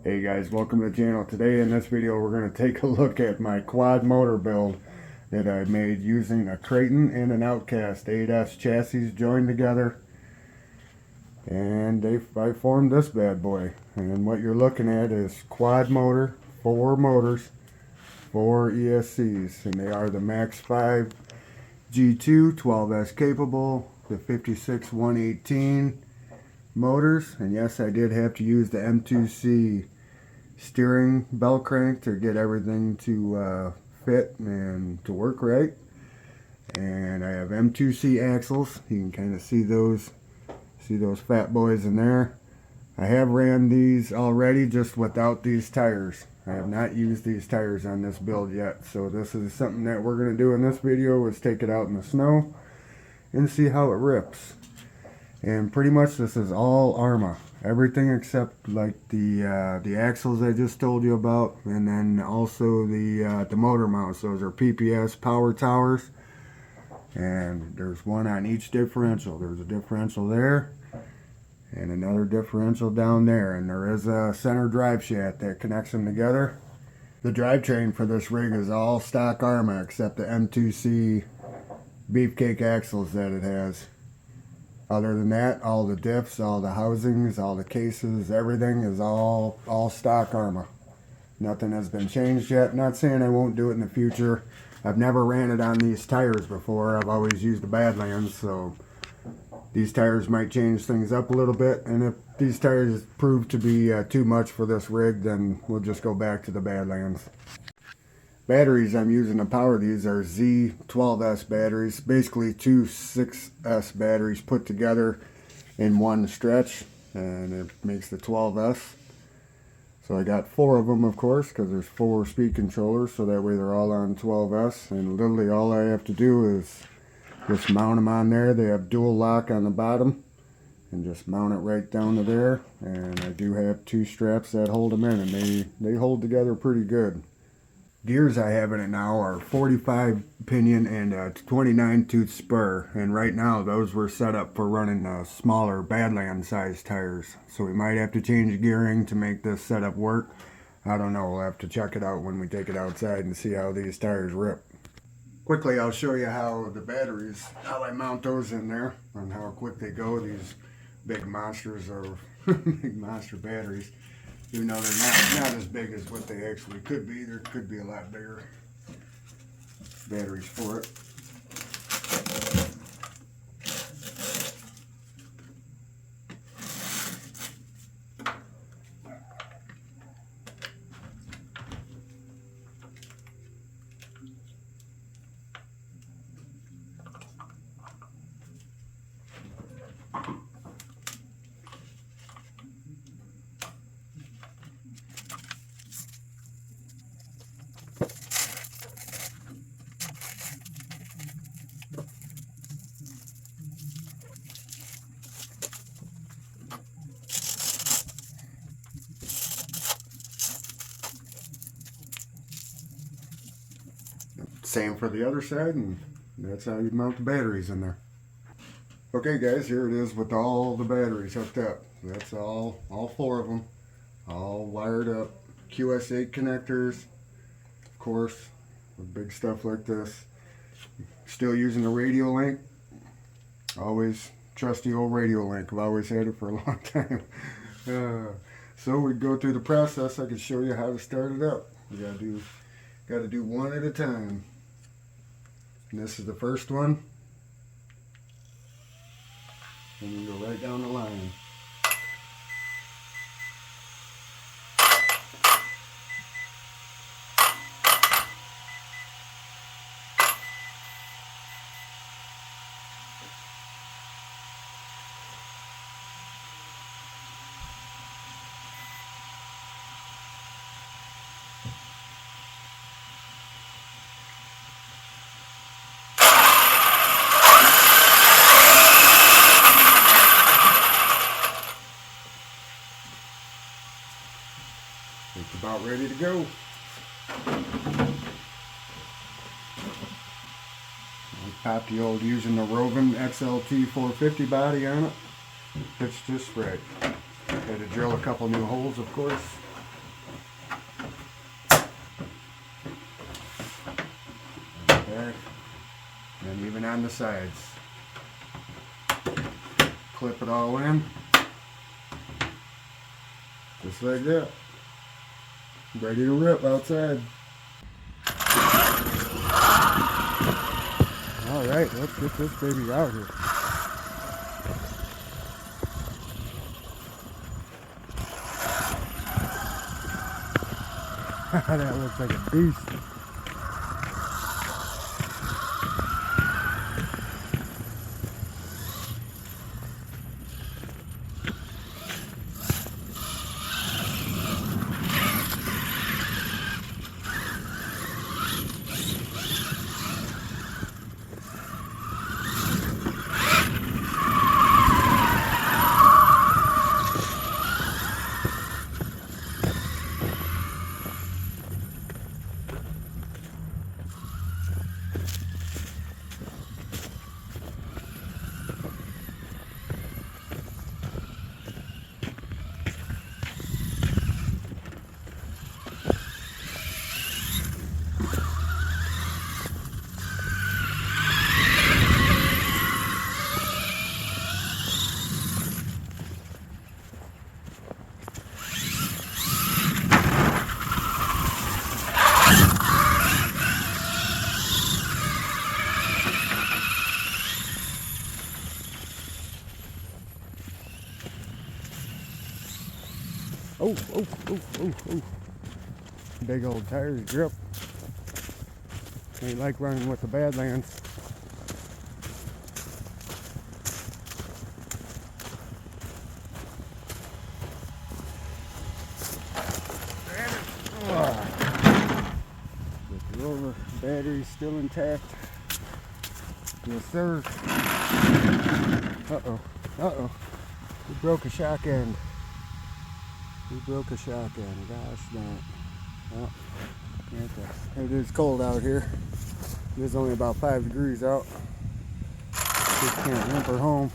Hey guys, welcome to the channel. Today in this video we're going to take a look at my quad motor build that I made using a Creighton and an Outcast 8S chassis joined together, and I formed this bad boy. And what you're looking at is quad motor, 4 motors, 4 ESCs, and they are the Max5 G2 12S capable, the 56-118 motors, and yes, I did have to use the M2C steering bell crank to get everything to fit and to work right. And I have M2C axles. You can kind of see those fat boys in there. I have ran these already just without these tires. I have not used these tires on this build yet, so this is something that we're going to do in this video, is take it out in the snow and see how it rips. And pretty much this is all Arrma, everything except like the axles I just told you about, and then also the motor mounts. Those are PPS power towers, and there's one on each differential. There's a differential there and another differential down there, and there is a center drive shaft that connects them together. The drivetrain for this rig is all stock Arrma except the M2C beefcake axles that it has. Other than that, all the diffs, all the housings, all the cases, everything is all stock Arrma. Nothing has been changed yet. Not saying I won't do it in the future. I've never ran it on these tires before. I've always used the Badlands, so these tires might change things up a little bit. And if these tires prove to be too much for this rig, then we'll just go back to the Badlands. Batteries I'm using to power these are Z12S batteries, basically 2 6S batteries put together in one stretch, and it makes the 12S. So I got 4 of them, of course, because there's 4 speed controllers, so that way they're all on 12S, and literally all I have to do is just mount them on there. They have dual lock on the bottom, and just mount it right down to there, and I do have 2 straps that hold them in, and they hold together pretty good. Gears I have in it now are 45 pinion and a 29 tooth spur, and right now those were set up for running smaller Badland size tires, so we might have to change gearing to make this setup work. I don't know, we'll have to check it out when we take it outside and see how these tires rip. Quickly I'll show you how the batteries, how I mount those in there and how quick they go. These big monsters are big monster batteries. Even though they're not as big as what they actually could be, there could be a lot bigger batteries for it. Same for the other side, and that's how you mount the batteries in there. Okay guys, here it is with all the batteries hooked up. That's all 4 of them, all wired up. QS8 connectors, of course, with big stuff like this. Still using the radio link. Always trusty old radio link. I've always had it for a long time. So we go through the process. I can show you how to start it up. We gotta do one at a time. And this is the first one, and you go right down the line. It's about ready to go. I popped the old using the Rovin XLT 450 body on it. Fits just right. Had to drill a couple new holes, of course. on the sides. Clip it all in. Just like that. Ready to rip outside. Alright, let's get this baby out here. That looks like a beast. Oh. Big old tires grip. Ain't like running with the Badlands. The roller battery's still intact. Yes, sir. Uh-oh. We broke a shock end. Gosh darn it. Well, it is cold out here. It is only about 5 degrees out. Just can't whimper home.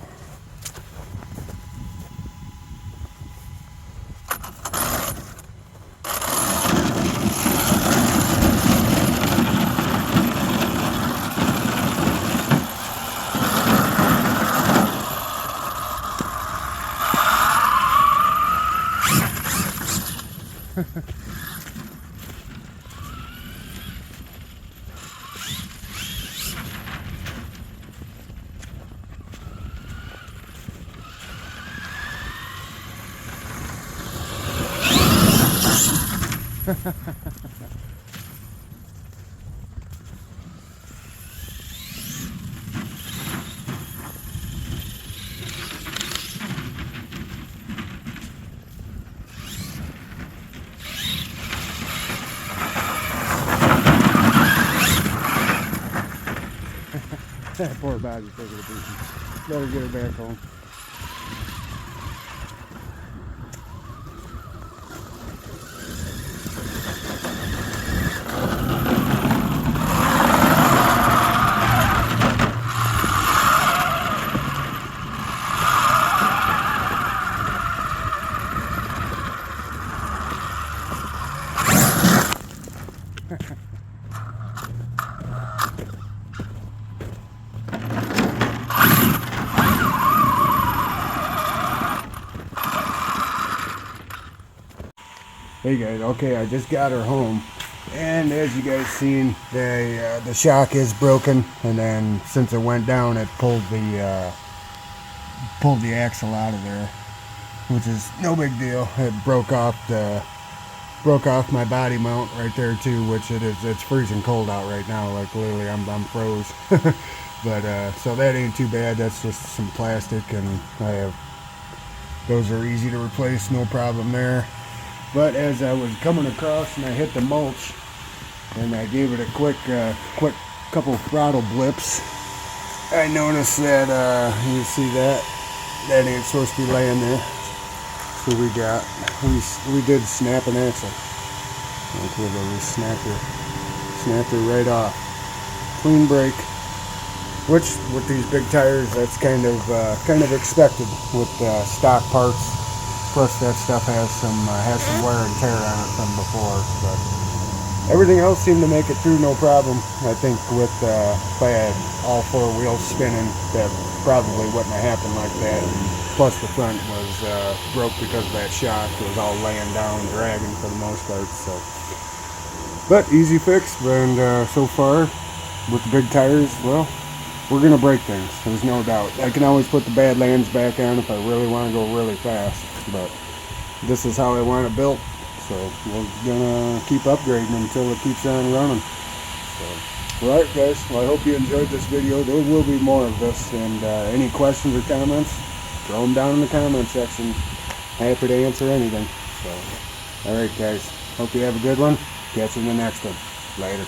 That poor body's taking a beating. Better get her back home. Hey guys, okay, I just got her home, and as you guys seen, the shock is broken, and then since it went down, it pulled the axle out of there, which is no big deal. It broke off my body mount right there too, which it's freezing cold out right now. Like literally, I'm froze. But so that ain't too bad. That's just some plastic, and those are easy to replace, no problem there. But as I was coming across and I hit the mulch and I gave it a quick couple throttle blips, I noticed that you see that ain't supposed to be laying there. So we did snap an axle. Like literally snapped her right off. Clean break. Which with these big tires, that's kind of expected with stock parts. Plus that stuff has some wear and tear on it from before, but Everything else seemed to make it through no problem. I think with if I had all four wheels spinning, that probably wouldn't have happened like that. And plus the front was broke because of that shock. It was all laying down, dragging for the most part. So, but easy fix. And so far, with the big tires, well, we're gonna break things. There's no doubt. I can always put the Badlands back on if I really want to go really fast. But this is how I want it built. So we're gonna keep upgrading until it keeps on running. So, alright guys, well I hope you enjoyed this video. There will be more of this, and any questions or comments, throw them down in the comment section. Happy to answer anything. So, alright guys, hope you have a good one. Catch you in the next one. Later.